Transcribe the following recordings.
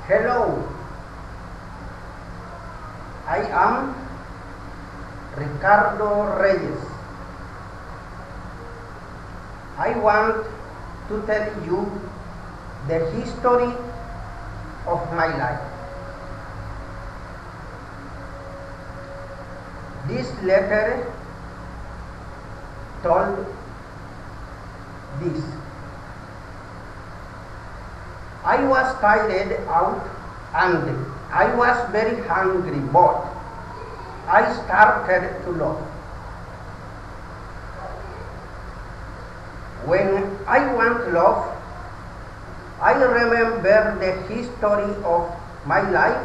Hello, I am Ricardo Reyes. I want to tell you the history of my life. This letter told this. I was tired out and I was very hungry, but I started to laugh. When I want to laugh, I remember the history of my life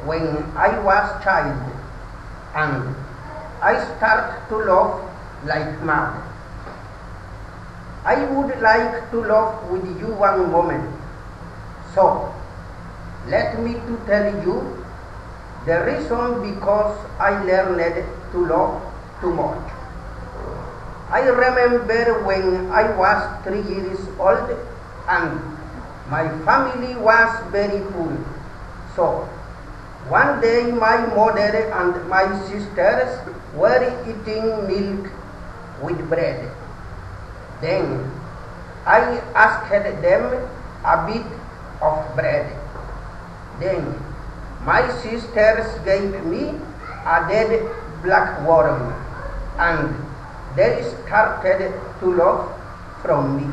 when I was child, and I start to laugh like mad. I would like to laugh with you one moment. So, let me to tell you the reason because I learned to laugh too much. I remember when I was 3 years old and my family was very poor. So, one day my mother and my sisters were eating milk with bread. Then I asked them a bit of bread. Then my sisters gave me a dead black worm, and they started to laugh from me.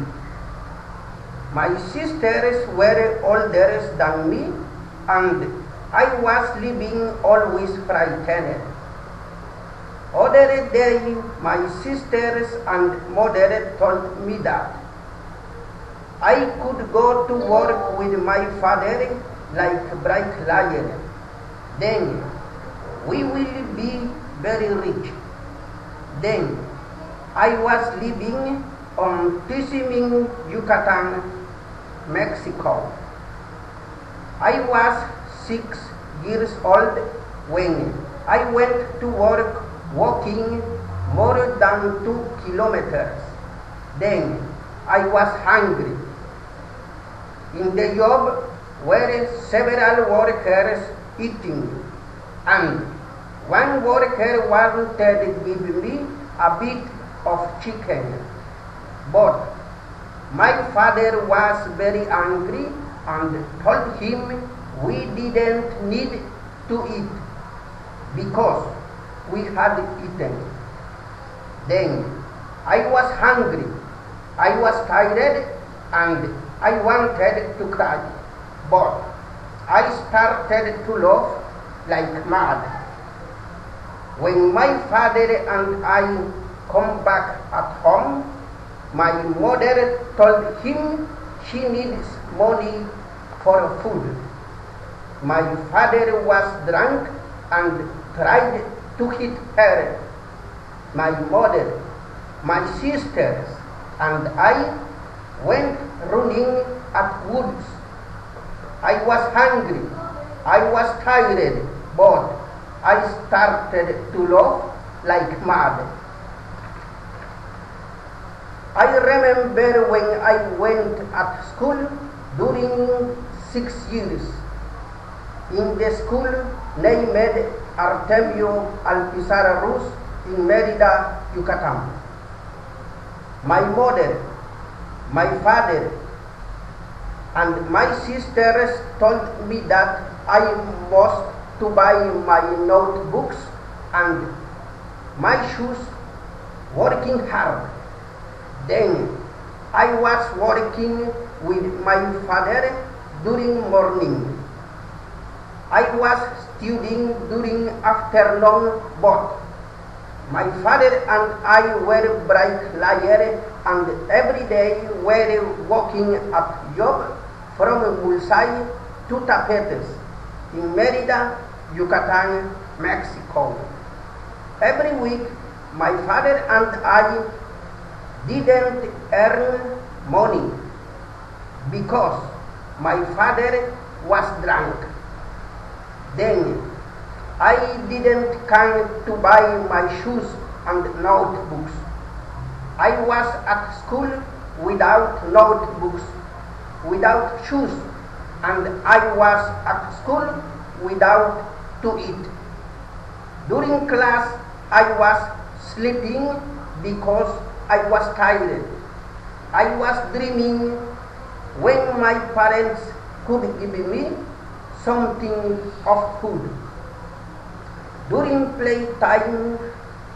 My sisters were older than me, and I was living always frightened. Other day, my sisters and mother told me that I could go to work with my father like a bricklayer. Then we will be very rich. Then I was living on Tizimín, Yucatan, Mexico. I was 6 years old when I went to work walking more than 2 kilometers. Then I was hungry. In the job were several workers eating, and one worker wanted to give me a bit of chicken. But my father was very angry and told him we didn't need to eat because we had eaten. Then I was hungry, I was tired, and I wanted to cry, but I started to laugh like mad. When my father and I come back at home, my mother told him she needs money for food. My father was drunk and tried to hit her. My mother, my sisters, and I went running at woods. I was hungry, I was tired, but I started to laugh like mad. I remember when I went at school during 6 years. In the school named Artemio Alpizar Rus in Mérida, Yucatan. My mother, my father, and my sisters told me that I must to buy my notebooks and my shoes working hard. Then I was working with my father during morning. I was studying during afternoon, but my father and I were bricklayer and every day were working at job from Mulsay to Tapetes in Mérida, Yucatan, Mexico. Every week, my father and I didn't earn money because my father was drunk. Then I didn't come to buy my shoes and notebooks. I was at school without notebooks, without shoes, and I was at school without to eat. During class, I was sleeping because I was tired. I was dreaming when my parents could give me something of food. During playtime,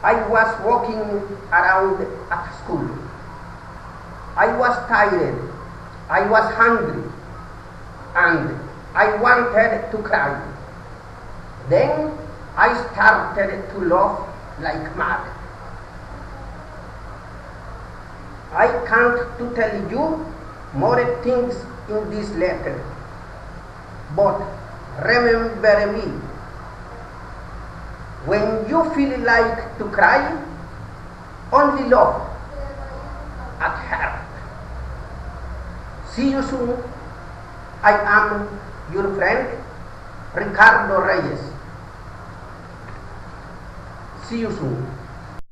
I was walking around at school. I was tired, I was hungry, and I wanted to cry. Then I started to laugh like mad. I can't to tell you more things in this letter, but remember me. When you feel like to cry, only laugh at her. See you soon. I am your friend, Ricardo Reyes. See you soon.